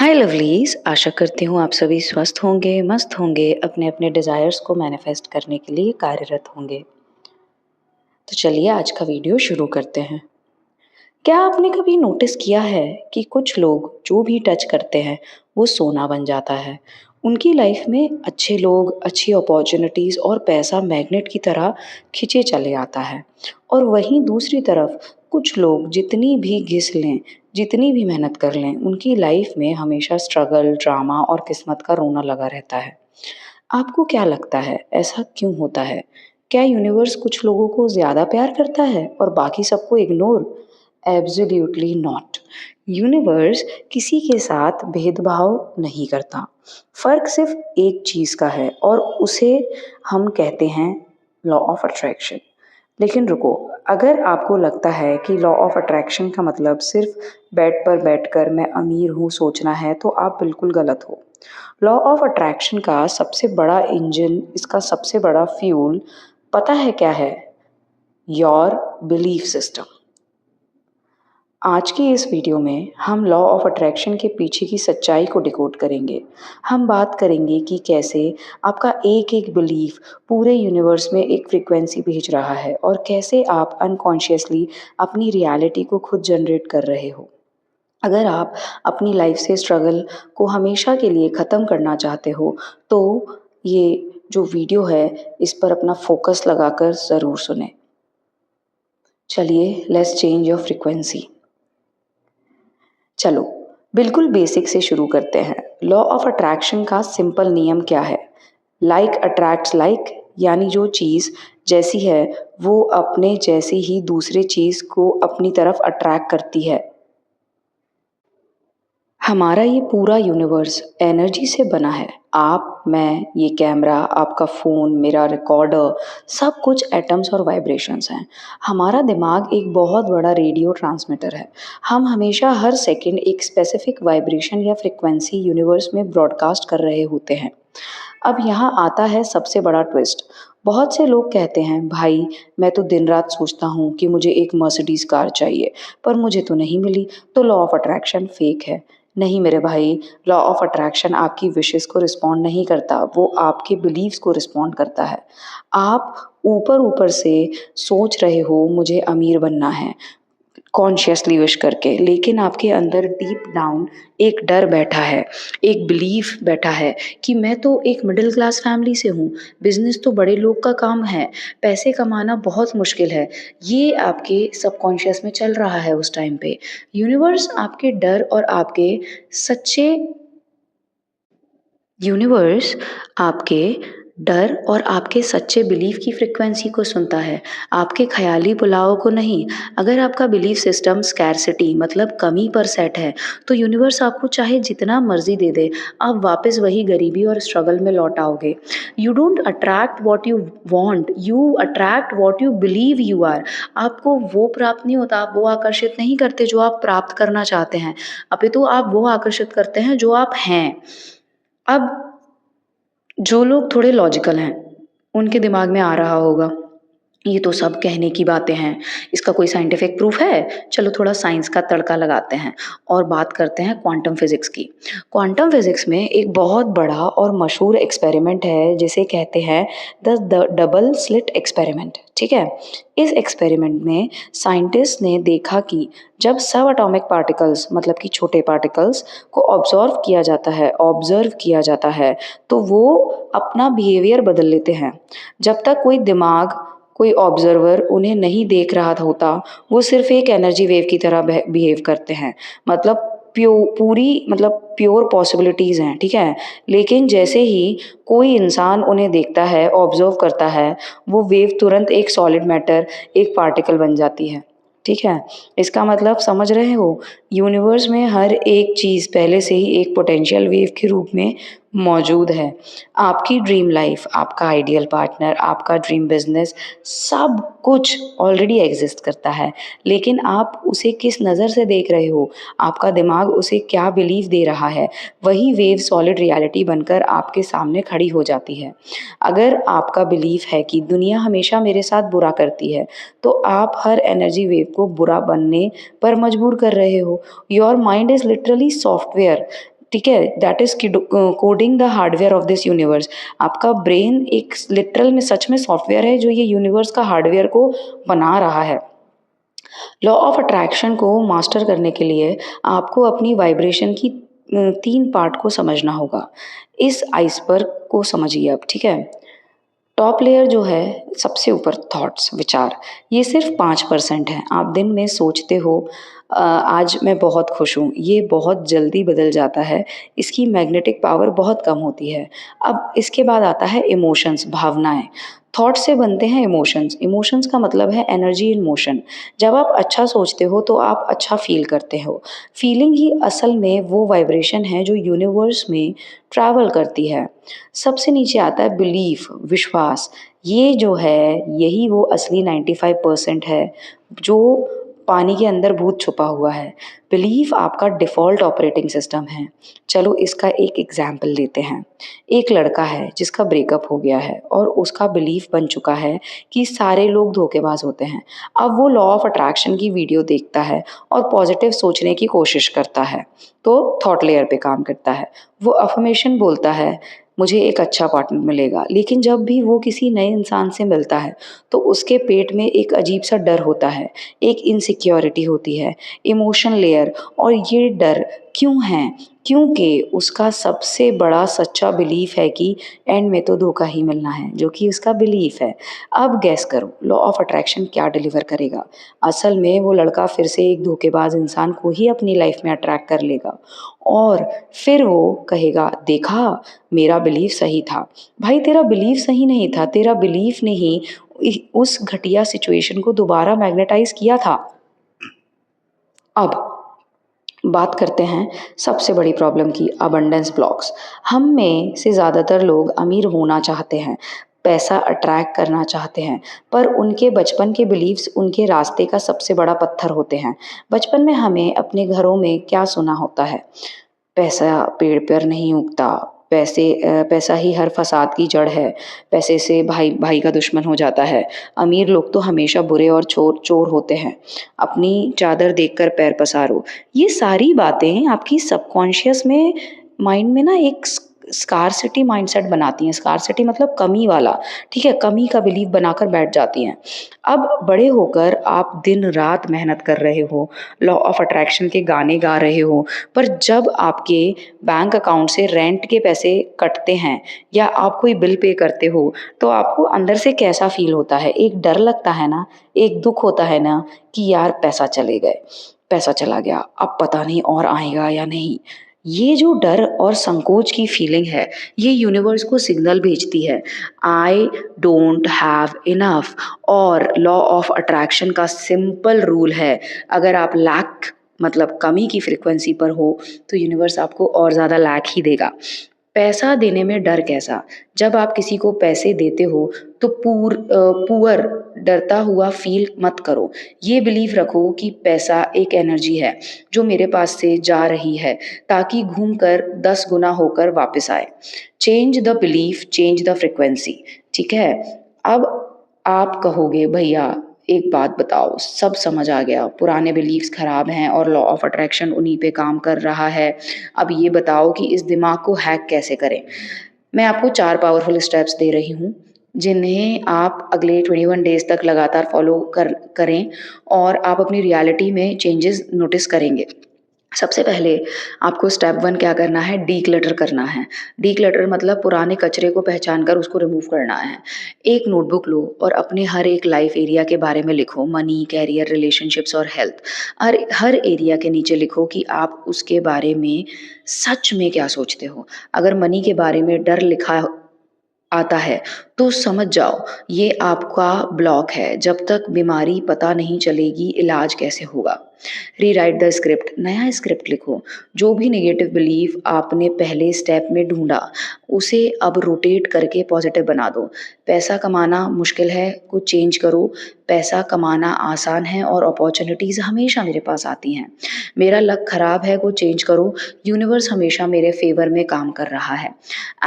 हाय lovelies, आशा करती हूँ आप सभी स्वस्थ होंगे, मस्त होंगे, अपने अपने डिज़ायर्स को मैनिफेस्ट करने के लिए कार्यरत होंगे। तो चलिए आज का वीडियो शुरू करते हैं। क्या आपने कभी नोटिस किया है कि कुछ लोग जो भी टच करते हैं वो सोना बन जाता है। उनकी लाइफ में अच्छे लोग, अच्छी अपॉर्चुनिटीज़ और पैसा मैग्नेट की तरह खिंचे चले आता है। और वहीं दूसरी तरफ कुछ लोग जितनी भी घिस लें, जितनी भी मेहनत कर लें, उनकी लाइफ में हमेशा स्ट्रगल, ड्रामा और किस्मत का रोना लगा रहता है। आपको क्या लगता है ऐसा क्यों होता है? क्या यूनिवर्स कुछ लोगों को ज़्यादा प्यार करता है और बाकी सबको इग्नोर? Absolutely not. यूनिवर्स किसी के साथ भेदभाव नहीं करता। फ़र्क सिर्फ एक चीज़ का है और उसे हम कहते हैं लॉ ऑफ अट्रैक्शन। लेकिन रुको, अगर आपको लगता है कि लॉ ऑफ अट्रैक्शन का मतलब सिर्फ बेड पर बैठकर मैं अमीर हूँ सोचना है, तो आप बिल्कुल गलत हो। लॉ ऑफ अट्रैक्शन का सबसे बड़ा इंजन, इसका सबसे बड़ा फ्यूल पता है क्या है? Your belief system. आज की इस वीडियो में हम लॉ ऑफ अट्रैक्शन के पीछे की सच्चाई को डिकोड करेंगे। हम बात करेंगे कि कैसे आपका एक एक बिलीफ पूरे यूनिवर्स में एक फ्रीक्वेंसी भेज रहा है और कैसे आप अनकॉन्शियसली अपनी रियलिटी को खुद जनरेट कर रहे हो। अगर आप अपनी लाइफ से स्ट्रगल को हमेशा के लिए ख़त्म करना चाहते हो, तो ये जो वीडियो है इस पर अपना फोकस लगाकर ज़रूर सुने। चलिए, लेट्स चेंज योर फ्रीक्वेंसी। चलो, बिल्कुल बेसिक से शुरू करते हैं। लॉ ऑफ अट्रैक्शन का सिंपल नियम क्या है? लाइक अट्रैक्ट्स लाइक, यानी जो चीज़ जैसी है वो अपने जैसी ही दूसरे चीज़ को अपनी तरफ अट्रैक्ट करती है। हमारा ये पूरा यूनिवर्स एनर्जी से बना है। आप, मैं, ये कैमरा, आपका फ़ोन, मेरा रिकॉर्डर, सब कुछ एटम्स और वाइब्रेशंस हैं। हमारा दिमाग एक बहुत बड़ा रेडियो ट्रांसमीटर है। हम हमेशा हर सेकंड एक स्पेसिफिक वाइब्रेशन या फ्रिक्वेंसी यूनिवर्स में ब्रॉडकास्ट कर रहे होते हैं। अब यहाँ आता है सबसे बड़ा ट्विस्ट। बहुत से लोग कहते हैं, भाई मैं तो दिन रात सोचता हूँ कि मुझे एक मर्सिडीज़ कार चाहिए, पर मुझे तो नहीं मिली, तो लॉ ऑफ अट्रैक्शन फेक है। नहीं मेरे भाई, लॉ ऑफ अट्रैक्शन आपकी विशेस को रिस्पॉन्ड नहीं करता, वो आपके बिलीव्स को रिस्पॉन्ड करता है। आप ऊपर ऊपर से सोच रहे हो मुझे अमीर बनना है, कॉन्शियसली विश करके, लेकिन आपके अंदर डीप डाउन एक डर बैठा है, एक बिलीफ बैठा है कि मैं तो एक मिडिल क्लास फैमिली से हूँ, बिजनेस तो बड़े लोग का काम है, पैसे कमाना बहुत मुश्किल है। ये आपके सबकॉन्शियस में चल रहा है उस टाइम पे। यूनिवर्स आपके डर और आपके सच्चे यूनिवर्स आपके डर और आपके सच्चे बिलीफ की फ्रीक्वेंसी को सुनता है, आपके ख़याली पुलाव को नहीं। अगर आपका बिलीफ सिस्टम स्कैरसिटी मतलब कमी पर सेट है, तो यूनिवर्स आपको चाहे जितना मर्ज़ी दे दे, आप वापस वही गरीबी और स्ट्रगल में लौट आओगे। You don't attract what you want, you attract what you believe you are. आपको वो प्राप्त नहीं होता, आप वो आकर्षित नहीं करते जो आप प्राप्त करना चाहते हैं, अपितु आप वो आकर्षित करते हैं जो आप हैं। अब जो लोग थोड़े लॉजिकल हैं, उनके दिमाग में आ रहा होगा, ये तो सब कहने की बातें हैं, इसका कोई साइंटिफिक प्रूफ है? चलो थोड़ा साइंस का तड़का लगाते हैं और बात करते हैं क्वांटम फिज़िक्स की। क्वांटम फिज़िक्स में एक बहुत बड़ा और मशहूर एक्सपेरिमेंट है जिसे कहते हैं द डबल स्लिट एक्सपेरिमेंट, ठीक है? इस एक्सपेरिमेंट में साइंटिस्ट ने देखा कि जब सब एटॉमिक पार्टिकल्स मतलब कि छोटे पार्टिकल्स को ऑब्ज़र्व किया जाता है, तो वो अपना बिहेवियर बदल लेते हैं। जब तक कोई ऑब्जर्वर उन्हें नहीं देख रहा होता, वो सिर्फ एक एनर्जी वेव की तरह बिहेव करते हैं। मतलब पूरी मतलब प्योर पॉसिबिलिटीज़ हैं, ठीक है? लेकिन जैसे ही कोई इंसान उन्हें देखता है, ऑब्जर्व करता है, वो वेव तुरंत एक सॉलिड मैटर, एक पार्टिकल बन जाती है, ठीक है? इसका मतलब समझ रहे हो? यूनिवर्स में हर एक चीज़ पहले से ही एक पोटेंशियल वेव के रूप में मौजूद है। आपकी ड्रीम लाइफ, आपका आइडियल पार्टनर, आपका ड्रीम बिज़नेस, सब कुछ ऑलरेडी एग्ज़िस्ट करता है, लेकिन आप उसे किस नज़र से देख रहे हो, आपका दिमाग उसे क्या बिलीव दे रहा है, वही वेव सॉलिड रियलिटी बनकर आपके सामने खड़ी हो जाती है। अगर आपका बिलीफ है कि दुनिया हमेशा मेरे साथ बुरा करती है, तो आप हर एनर्जी वेव को बुरा बनने पर मजबूर कर रहे हो। Your mind is literally software, ठीक है, that is coding the hardware of this universe. आपका ब्रेन एक लिटरल में सच में सॉफ्टवेयर है जो ये यूनिवर्स का हार्डवेयर को बना रहा है। लॉ ऑफ अट्रैक्शन को मास्टर करने के लिए आपको अपनी वाइब्रेशन की 3 पार्ट को समझना होगा। इस आइसबर्ग को समझिए अब, ठीक है? टॉप लेयर जो है, सबसे ऊपर थॉट्स, विचार, ये सिर्फ 5% है। आप दिन में सोचते हो आज मैं बहुत खुश हूँ, ये बहुत जल्दी बदल जाता है। इसकी मैग्नेटिक पावर बहुत कम होती है। अब इसके बाद आता है इमोशंस, भावनाएं। थॉट से बनते हैं इमोशंस। इमोशंस का मतलब है एनर्जी इन मोशन। जब आप अच्छा सोचते हो तो आप अच्छा फील करते हो। फीलिंग ही असल में वो वाइब्रेशन है जो यूनिवर्स में ट्रैवल करती है। सबसे नीचे आता है बिलीफ, विश्वास। ये जो है, यही वो असली 95% है जो पानी के अंदर भूत छुपा हुआ है। बिलीफ आपका डिफ़ॉल्ट ऑपरेटिंग सिस्टम है। चलो इसका एक एग्ज़ाम्पल लेते हैं। एक लड़का है जिसका ब्रेकअप हो गया है और उसका बिलीफ बन चुका है कि सारे लोग धोखेबाज होते हैं। अब वो लॉ ऑफ अट्रैक्शन की वीडियो देखता है और पॉजिटिव सोचने की कोशिश करता है, तो थॉट लेयर पे काम करता है। वो अफ़र्मेशन बोलता है, मुझे एक अच्छा पार्टनर मिलेगा। लेकिन जब भी वो किसी नए इंसान से मिलता है, तो उसके पेट में एक अजीब-सा डर होता है, एक इनसिक्योरिटी होती है, इमोशन लेयर। और ये डर क्यों है? क्योंकि उसका सबसे बड़ा सच्चा बिलीफ है कि एंड में तो धोखा ही मिलना है, जो कि उसका बिलीफ है। अब गेस करो, लॉ ऑफ अट्रैक्शन क्या डिलीवर करेगा? असल में वो लड़का फिर से एक धोखेबाज इंसान को ही अपनी लाइफ में अट्रैक्ट कर लेगा और फिर वो कहेगा, देखा, मेरा बिलीफ सही था। भाई, तेरा बिलीफ सही नहीं था, तेरा बिलीफ ने ही उस घटिया सिचुएशन को दोबारा मैग्नेटाइज किया था। अब बात करते हैं सबसे बड़ी प्रॉब्लम की, अबंडेंस ब्लॉक्स। हम में से ज़्यादातर लोग अमीर होना चाहते हैं, पैसा अट्रैक्ट करना चाहते हैं, पर उनके बचपन के बिलीव्स उनके रास्ते का सबसे बड़ा पत्थर होते हैं। बचपन में हमें अपने घरों में क्या सुना होता है? पैसा पेड़ पर नहीं उगता, पैसा ही हर फसाद की जड़ है, पैसे से भाई भाई का दुश्मन हो जाता है, अमीर लोग तो हमेशा बुरे और चोर चोर होते हैं, अपनी चादर देखकर पैर पसारो। ये सारी बातें आपकी सबकॉन्शियस में माइंड में ना एक स्कार्सिटी माइंडसेट बनाती हैं। स्कार्सिटी मतलब कमी वाला, ठीक है? कमी का बिलीव बनाकर बैठ जाती हैं। अब बड़े होकर आप दिन-रात मेहनत कर रहे हो, लॉ ऑफ अट्रैक्शन के गाने गा रहे हो, पर जब आपके बैंक अकाउंट से रेंट के पैसे कटते हैं या आप कोई बिल पे करते हो, तो आपको अंदर से कैसा फ़ील होता है? एक डर लगता है ना, एक दुःख होता है ना कि यार पैसा चले गए, पैसा चला गया, अब पता नहीं और आएगा या नहीं। ये जो डर और संकोच की फीलिंग है, ये यूनिवर्स को सिग्नल भेजती है, आई डोंट हैव इनफ। और लॉ ऑफ अट्रैक्शन का सिंपल रूल है, अगर आप लैक मतलब कमी की फ्रीक्वेंसी पर हो, तो यूनिवर्स आपको और ज़्यादा लैक ही देगा। पैसा देने में डर कैसा? जब आप किसी को पैसे देते हो, तो पुअर डरता हुआ फ़ील मत करो। ये बिलीव रखो कि पैसा एक एनर्जी है, जो मेरे पास से जा रही है, ताकि घूम कर 10 गुना होकर वापस आए। Change the belief, change the frequency, ठीक है? अब आप कहोगे, भैया एक बात बताओ, सब समझ आ गया, पुराने बिलीव्स खराब हैं और लॉ ऑफ अट्रैक्शन उन्हीं पे काम कर रहा है। अब ये बताओ कि इस दिमाग को हैक कैसे करें? मैं आपको 4 पावरफुल स्टेप्स दे रही हूँ, जिन्हें आप अगले 21 डेज़ तक लगातार फ़ॉलो करें और आप अपनी रियलिटी में चेंजेस नोटिस करेंगे। सबसे पहले आपको स्टेप 1 क्या करना है? डिक्लटर करना है। डिक्लटर मतलब पुराने कचरे को पहचान कर उसको रिमूव करना है। एक नोटबुक लो और अपने हर एक लाइफ़ एरिया के बारे में लिखो, मनी, करियर, रिलेशनशिप्स और हेल्थ। हर एरिया के नीचे लिखो कि आप उसके बारे में सच में क्या सोचते हो। अगर मनी के बारे में डर लिखा आता है, तो समझ जाओ ये आपका ब्लॉक है। जब तक बीमारी पता नहीं चलेगी, इलाज कैसे होगा? रीराइट द स्क्रिप्ट, नया स्क्रिप्ट लिखो। जो भी नेगेटिव बिलीफ आपने पहले स्टेप में ढूँढा, उसे अब रोटेट करके पॉजिटिव बना दो। पैसा कमाना मुश्किल है, कुछ चेंज करो। पैसा कमाना आसान है और अपॉर्च्युनिटीज़ हमेशा मेरे पास आती हैं। मेरा लक खराब है, कुछ चेंज करो। यूनिवर्स हमेशा मेरे फ़ेवर में काम कर रहा है।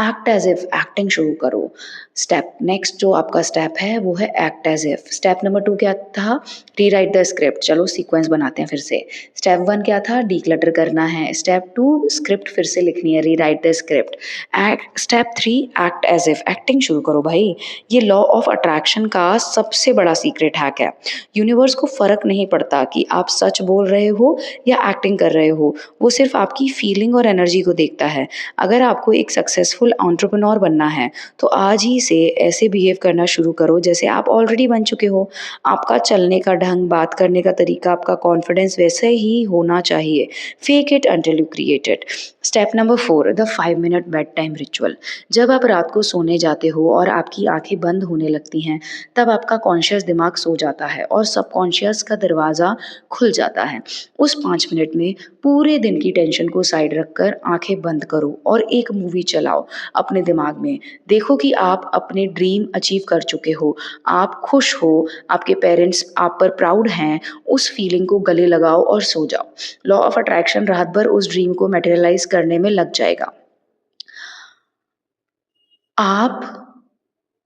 एक्ट एज़ इफ एक्टिंग शुरू करो। स्टेप नेक्स्ट जो आपका स्टेप है वो है act as if. Step number 2 क्या था? Rewrite the script. चलो सीक्वेंस बनाते हैं फिर से। स्टेप 1 क्या था? डिक्लटर करना है। स्टेप 2 स्क्रिप्ट फिर से लिखनी है, rewrite the script. Step 3 act as if. Acting शुरू करो भाई। ये लॉ ऑफ अट्रैक्शन का सबसे बड़ा सीक्रेट हैक है। यूनिवर्स को फर्क नहीं पड़ता कि आप सच बोल रहे हो या एक्टिंग कर रहे हो, वो सिर्फ आपकी फीलिंग और एनर्जी को देखता है। अगर आपको एक सक्सेसफुल एंटरप्रेन्योर बनना है तो आज ही से ऐसे बिहेव करना शुरू करो जैसे आप ऑलरेडी बन चुके हो। आपका चलने का ढंग, बात करने का तरीका, आपका कॉन्फिडेंस वैसे ही होना चाहिए। Fake it until you create it. Step number 4 the 5 minute bed time ritual. जब आप रात को सोने जाते हो और आपकी आंखें बंद होने लगती हैं, तब आपका कॉन्शियस दिमाग सो जाता है और सबकॉन्शियस का दरवाज़ा खुल जाता है। उस 5 मिनट में पूरे दिन की टेंशन को साइड रखकर आंखें बंद करो और एक मूवी चलाओ अपने दिमाग में। देखो कि आप अपने ड्रीम अचीव कर चुके हो, आप खुश हो, आपके पेरेंट्स आप पर प्राउड हैं। उस फीलिंग को गले लगाओ और सो जाओ। लॉ ऑफ अट्रैक्शन रात भर उस ड्रीम को मटेरियलाइज करने में लग जाएगा। आप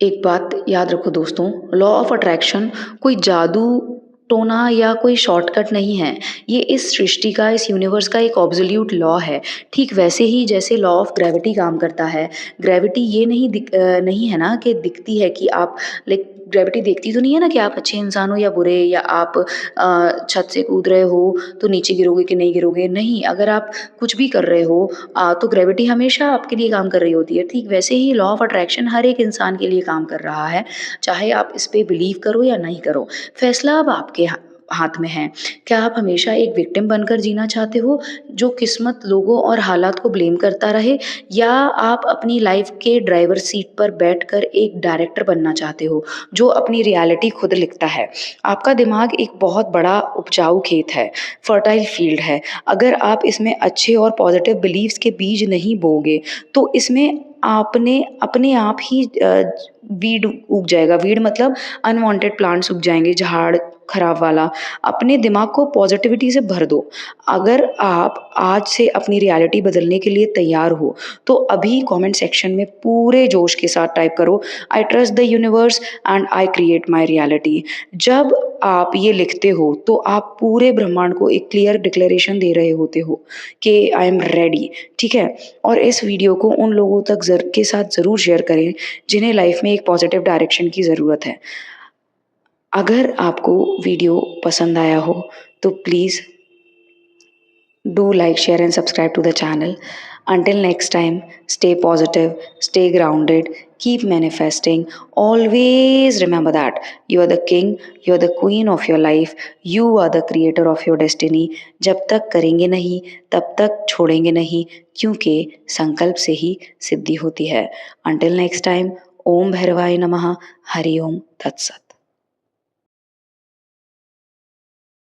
एक बात याद रखो दोस्तों, लॉ ऑफ अट्रैक्शन कोई जादू टोना या कोई शॉर्टकट नहीं है। ये इस सृष्टि का, इस यूनिवर्स का एक ऑब्सोल्यूट लॉ है। ठीक वैसे ही जैसे लॉ ऑफ ग्रेविटी काम करता है। ग्रेविटी ये नहीं है ना कि दिखती है कि आप लाइक ग्रेविटी देखती तो नहीं है ना कि आप अच्छे इंसान हो या बुरे, या आप छत से कूद रहे हो तो नीचे गिरोगे कि नहीं गिरोगे। नहीं, अगर आप कुछ भी कर रहे हो तो ग्रेविटी हमेशा आपके लिए काम कर रही होती है। ठीक वैसे ही लॉ ऑफ अट्रैक्शन हर एक इंसान के लिए काम कर रहा है, चाहे आप इस पे बिलीव करो या नहीं करो। फैसला अब आपके हाथ में है। क्या आप हमेशा एक विक्टिम बनकर जीना चाहते हो जो किस्मत, लोगों और हालात को ब्लेम करता रहे, या आप अपनी लाइफ के ड्राइवर सीट पर बैठकर एक डायरेक्टर बनना चाहते हो जो अपनी रियलिटी खुद लिखता है? आपका दिमाग एक बहुत बड़ा उपजाऊ खेत है, फर्टाइल फील्ड है। अगर आप इसमें अच्छे और पॉजिटिव बिलीव्स के बीज नहीं बोगे तो इसमें आपने अपने आप ही वीड उग जाएगा। वीड मतलब अनवांटेड प्लांट्स उग जाएंगे, झाड़ खराब वाला। अपने दिमाग को पॉजिटिविटी से भर दो। अगर आप आज से अपनी रियलिटी बदलने के लिए तैयार हो तो अभी कमेंट सेक्शन में पूरे जोश के साथ टाइप करो, I trust the universe and I create my reality. जब आप ये लिखते हो तो आप पूरे ब्रह्मांड को एक क्लियर डिक्लेरेशन दे रहे होते हो कि आई एम रेडी। ठीक है? और इस वीडियो को उन लोगों तक के साथ ज़रूर शेयर करें जिन्हें लाइफ में एक पॉजिटिव डायरेक्शन की ज़रूरत है। अगर आपको वीडियो पसंद आया हो तो please do like, share and subscribe to the channel. Until next time, stay positive, stay grounded, keep manifesting. Always remember that you are the king, you are the queen of your life, you are the creator of your destiny. जब तक करेंगे नहीं तब तक छोड़ेंगे नहीं, क्योंकि संकल्प से ही सिद्धि होती है। Until next time, ओम भैरवाय नमः, हरि ओम तत्सत।